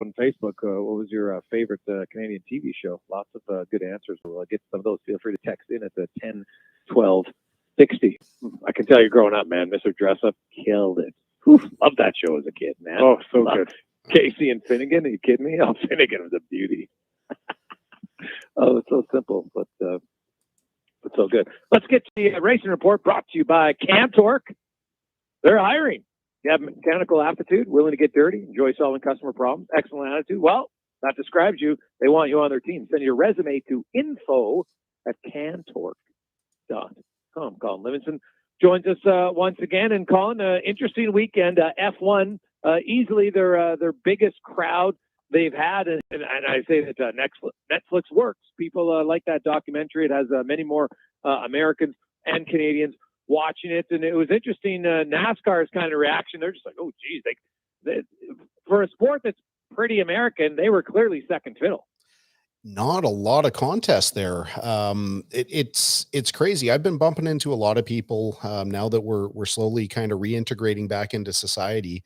on Facebook, what was your favorite Canadian TV show? Lots of good answers. We'll get some of those. Feel free to text in at the 10 12 60. I can tell you're growing up, man. Mr. Dress Up killed it. Whew, loved that show as a kid, man. Oh, so good. Casey and Finnegan. Are you kidding me? Oh, Finnegan was a beauty. Oh, it's so simple, but so good. Let's get to the racing report brought to you by CanTorque. They're hiring. You have mechanical aptitude, willing to get dirty, enjoy solving customer problems, excellent attitude. Well, that describes you. They want you on their team. Send your resume to info@cantorque.com. Colin Livingston joins us once again. And Colin, interesting weekend. F1, easily their biggest crowd they've had. And I say that Netflix works. People like that documentary. It has many more Americans and Canadians watching it, and it was interesting. NASCAR's kind of reaction, they're just like, oh geez, for a sport that's pretty American, they were clearly second fiddle. Not a lot of contests there. It's crazy. I've been bumping into a lot of people now that we're slowly kind of reintegrating back into society.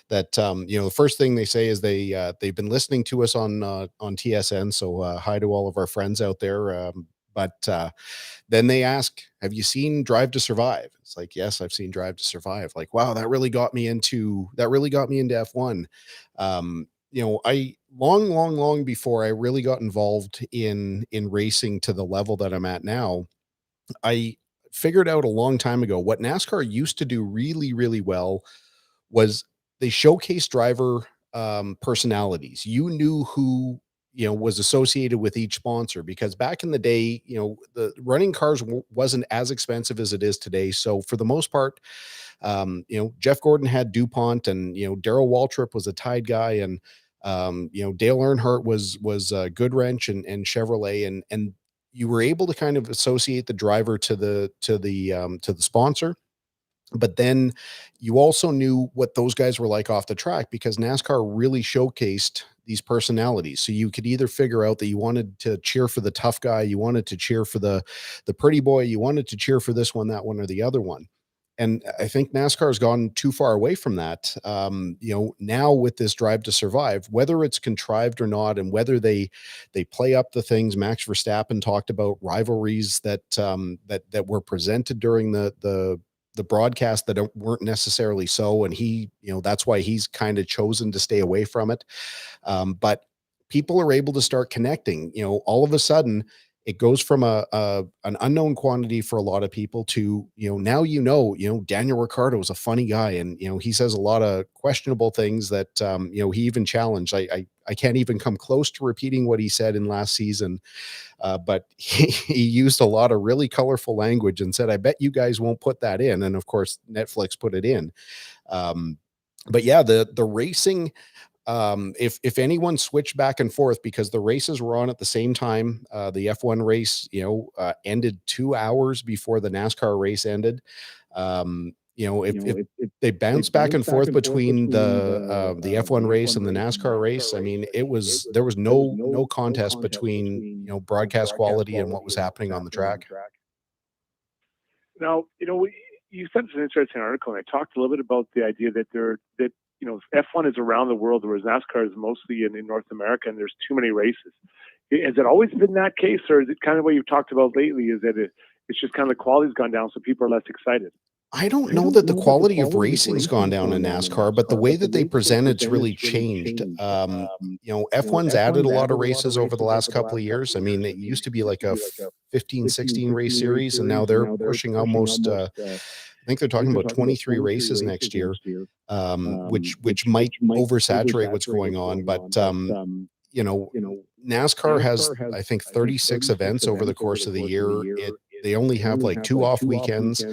That the first thing they say is they've been listening to us on TSN. So hi to all of our friends out there. But then they ask, have you seen Drive to Survive? It's like, yes, I've seen Drive to Survive. Like, wow, that really got me into F1. I long before I really got involved in racing to the level that I'm at now, I figured out a long time ago what NASCAR used to do really, really well was they showcase driver personalities. You knew who was associated with each sponsor, because back in the day, the running cars wasn't as expensive as it is today. So for the most part, Jeff Gordon had DuPont, and Darrell Waltrip was a Tide guy, and Dale Earnhardt was Goodwrench and Chevrolet, and you were able to kind of associate the driver to the sponsor. But then you also knew what those guys were like off the track, because NASCAR really showcased these personalities. So you could either figure out that you wanted to cheer for the tough guy, you wanted to cheer for the pretty boy, you wanted to cheer for this one, that one, or the other one. And I think NASCAR has gone too far away from that. Now with this Drive to Survive, whether it's contrived or not, and whether they play up the things Max Verstappen talked about, rivalries that were presented during the broadcast that weren't necessarily so. And he, that's why he's kind of chosen to stay away from it. But people are able to start connecting, all of a sudden it goes from an unknown quantity for a lot of people to, now, Daniel Ricciardo is a funny guy, and, he says a lot of questionable things that, he even challenged. I can't even come close to repeating what he said in last season. But he used a lot of really colorful language and said, I bet you guys won't put that in. And of course, Netflix put it in. But yeah, the racing, if anyone switched back and forth, because the races were on at the same time, the F1 race, ended 2 hours before the NASCAR race ended. If they bounce back and forth between the F1 race and the NASCAR race, I mean, there was no contest between, broadcast quality and what was happening on the track. Now, you sent us an interesting article, and I talked a little bit about the idea that F1 is around the world, whereas NASCAR is mostly in North America, and there's too many races. Has it always been that case, or is it kind of what you've talked about lately, is that it's just kind of the quality's gone down, so people are less excited? I don't know that the quality of racing's gone down in NASCAR, but the way that they present it's really changed. F1's added a lot of races over the last couple of years. I mean, it used to be like a 15, 16 race series, and now they're pushing almost, I think they're talking about 23 races next year, which might oversaturate what's going on. But, NASCAR has, I think, 36 events over the course of the year. They only have like 2 off weekends.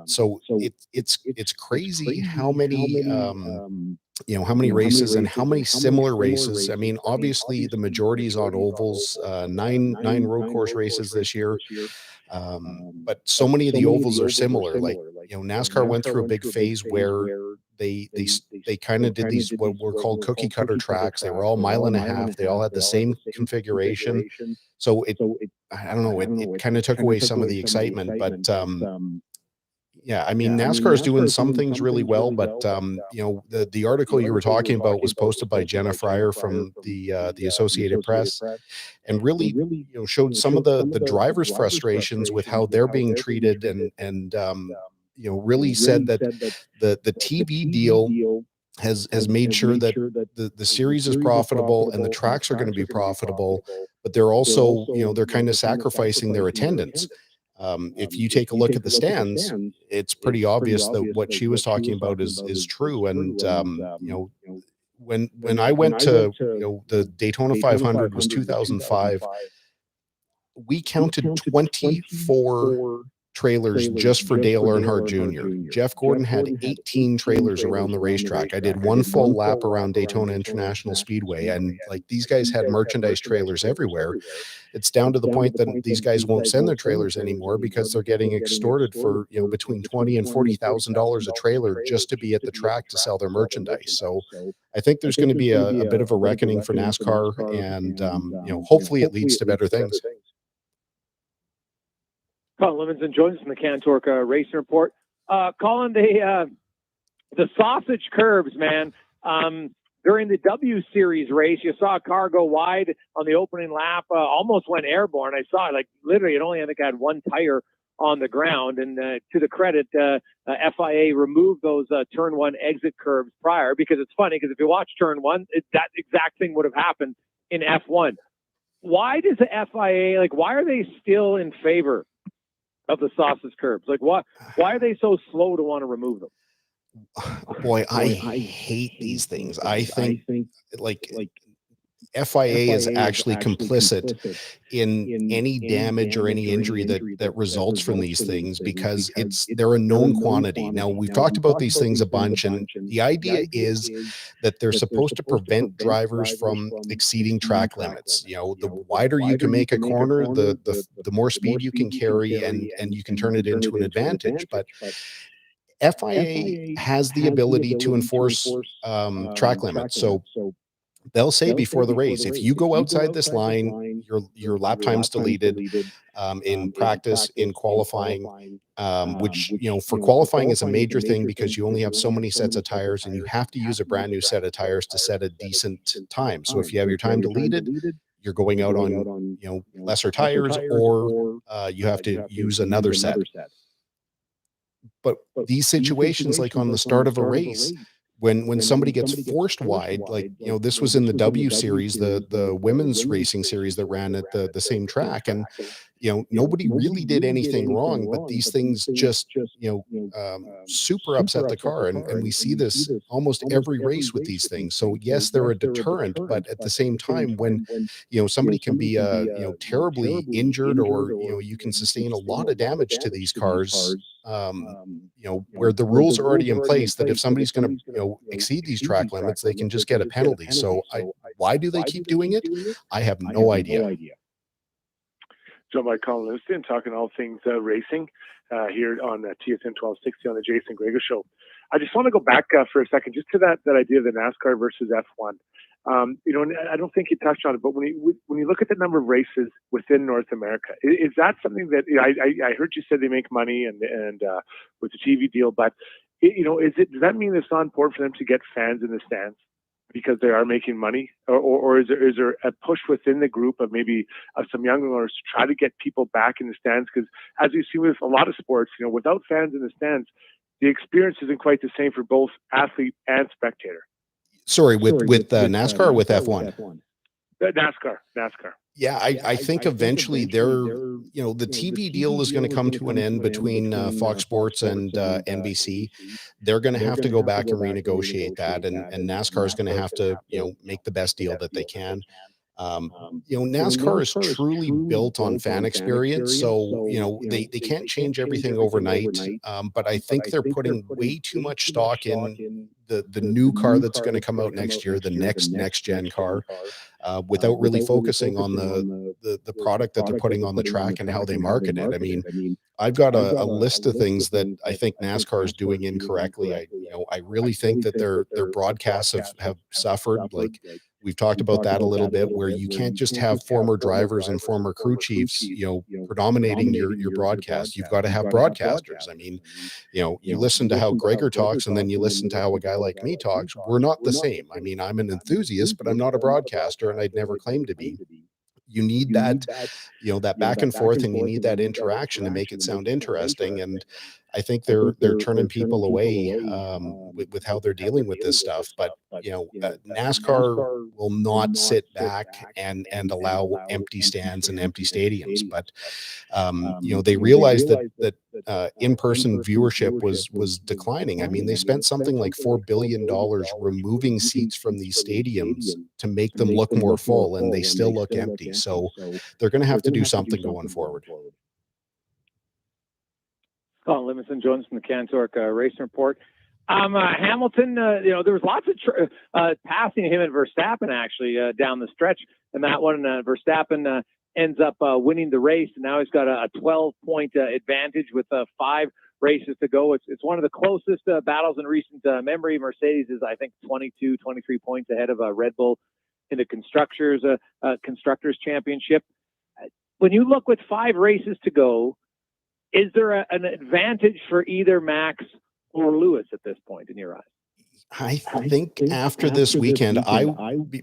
So it's crazy how many, how many races and how many similar races. I mean, obviously the majority is on ovals, nine road course races this year. But so many of the ovals are similar. Like, NASCAR went through a big phase where they kind of did these, what were called cookie cutter tracks. They were all mile and a half. They all had the same configuration. So I don't know, it kind of took away some of the excitement, but Yeah, I mean, NASCAR is doing some things really well, but the article you were talking about was posted by Jenna Fryer from the Associated Press, and really, showed some of the drivers' frustrations with how they're being treated, and really said that the TV deal has made sure that the series is profitable and the tracks are going to be profitable, but they're also, they're kind of sacrificing their attendance. If you take a look at the stands, it's pretty obvious that what she was talking about is true. And when I went to, the Daytona 500 was 2005, we counted 24 trailers just for Dale Earnhardt Jr. Jeff Gordon had 18 trailers around the racetrack. I did one full lap around Daytona International Speedway, and like these guys had merchandise trailers everywhere. It's down to the point that these guys won't send their trailers anymore because they're getting extorted for, between $20,000 and $40,000 a trailer just to be at the track to sell their merchandise. So I think there's going to be a bit of a reckoning for NASCAR, and hopefully it leads to better things. Colin Livingston joins us from the CanTorque Racing Report. Colin, the sausage curbs, man. During the W Series race, you saw a car go wide on the opening lap, almost went airborne. I saw it, like literally, it only, I think, had one tire on the ground. And to the credit, FIA removed those turn one exit curbs prior, because it's funny, because if you watch turn one, that exact thing would have happened in F1. Why does the FIA, why are they still in favor of the sausage curbs? Why are they so slow to want to remove them? Boy, I hate these things. I think FIA is actually complicit in any damage or any injury that results from these things, because they're a known quantity. Now, we've talked about these things a bunch, and the idea is that they're supposed to prevent drivers from exceeding track limits. The wider you can make a corner, the more speed you can carry, and you can turn it into an advantage. But FIA has the ability to enforce track limits. So they'll say before the race, if you go outside this line, your lap time's deleted, in practice, in qualifying, which, for qualifying is a major thing, because you only have so many sets of tires and you have to use a brand new set of tires to set a decent time. So if you have your time deleted, you're going out on, lesser tires, or you have to use another set. But these situations, like on the start of a race, when somebody gets forced wide, this was in the W Series, the women's racing series that ran at the same track, and nobody really did anything wrong, but these things just super upset the car, and we see this almost every race with these things. So yes, they're a deterrent, but at the same time, when somebody can be terribly injured, or you can sustain a lot of damage to these cars, where the rules are already in place that if somebody's going to exceed these track limits, they can just get a penalty. So why do they keep doing it? I have no idea. So by Colin Livingston, talking all things racing here on TSN 1260 on the Jason Gregor Show. I just want to go back for a second, just to that idea of the NASCAR versus F1. And I don't think you touched on it, but when you look at the number of races within North America, is that something that I heard you said they make money and with the TV deal, but does that mean it's not important for them to get fans in the stands because they are making money, or is there a push within the group of maybe some young owners to try to get people back in the stands? Because as you see with a lot of sports, without fans in the stands, the experience isn't quite the same for both athlete and spectator. Sorry, with NASCAR or with F1? NASCAR. Yeah, I think eventually the TV deal is going to come to an end between Fox Sports and NBC. They're going to have to go back and renegotiate that, and NASCAR is going to have to make the best deal that they can. NASCAR is truly built on fan experience, so they can't change everything overnight. But I think they're putting way too much stock in the new car that's going to come out next year, the next gen car, without really focusing on the product that they're putting on the track and how they market it. I mean, I've got a list of things that I think NASCAR is doing incorrectly. I really think that their broadcasts have suffered. Like, we've talked about that a little bit, where you can't just have former drivers and former crew chiefs, predominating your broadcast. You've got to have broadcasters. I mean, you listen to how Gregor talks, and then you listen to how a guy like me talks. We're not the same. I mean, I'm an enthusiast, but I'm not a broadcaster, and I'd never claim to be. You need that, that back and forth, and you need that interaction to make it sound interesting. And I think they're turning people away with how they're dealing with this stuff. But NASCAR will not sit back and allow empty stands and empty stadiums. But they realized that in-person viewership was declining. I mean, they spent something like $4 billion removing seats from these stadiums to make them look more full, and they still look empty. So they're going to have to do something going forward. Colin Livingston joins from the CanTorque Racing Report. Hamilton, there was lots of passing him and Verstappen actually down the stretch, and that one Verstappen ends up winning the race, and now he's got a 12-point advantage with 5 races to go. It's one of the closest battles in recent memory. Mercedes is, I think, 22, 23 points ahead of Red Bull in the Constructors Championship. When you look with 5 races to go, is there an advantage for either Max or Lewis at this point in your eyes? I think after this weekend,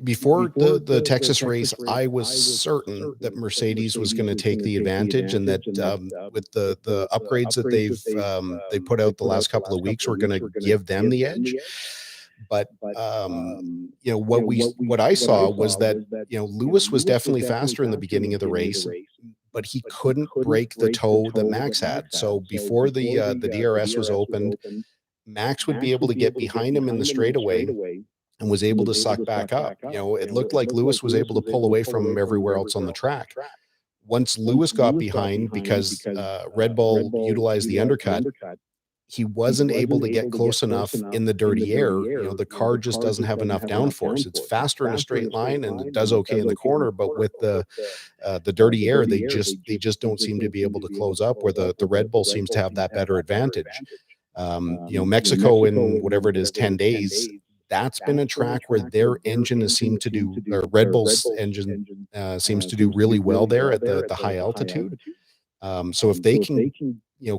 before the Texas race, I was certain that Mercedes was going to take the advantage, and that with the upgrades that they put out the last couple of weeks were going to give them the edge. But what I saw was that Lewis was definitely faster in the beginning of the race, but he couldn't break the toe that Max had. So before the DRS was opened, Max would be able to get behind him in the straightaway and was able to suck back up. It looked like Lewis was able to pull away from him everywhere else on the track. Once Lewis got behind, because Red Bull utilized the undercut, he wasn't able to get close enough in the dirty air. The car just doesn't have enough downforce. It's faster in a straight line, and it does okay in the corner, but with the dirty air, they just don't seem to be able to close up, where the Red Bull seems to have that better advantage. Mexico, in whatever it is, 10 days, that's been a track where their engine has seemed to do, or Red Bull's engine seems to do really well there at the high altitude. So if they can,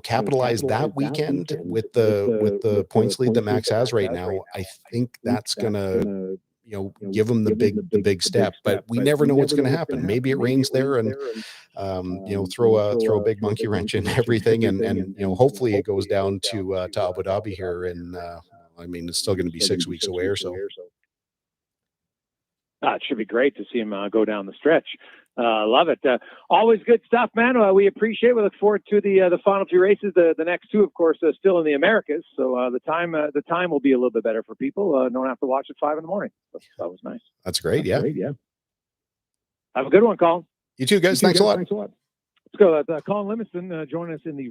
capitalize that weekend with the points lead that Max has right now, I think that's gonna, give them the big step. But we never know what's going to happen. Maybe it rains there, and throw a big monkey wrench in everything, and hopefully it goes down to Abu Dhabi here, and it's still going to be 6 weeks away or so. It should be great to see him go down the stretch. Love it. Always good stuff, man. We appreciate it. We look forward to the final 2 races. The next 2, of course, still in the Americas. So the time will be a little bit better for people. Don't have to watch at 5 in the morning. So that was nice. That's great. Yeah. Have a good one, Colin. You too, guys. Thanks a lot. Let's go. Colin Livingston joining us in the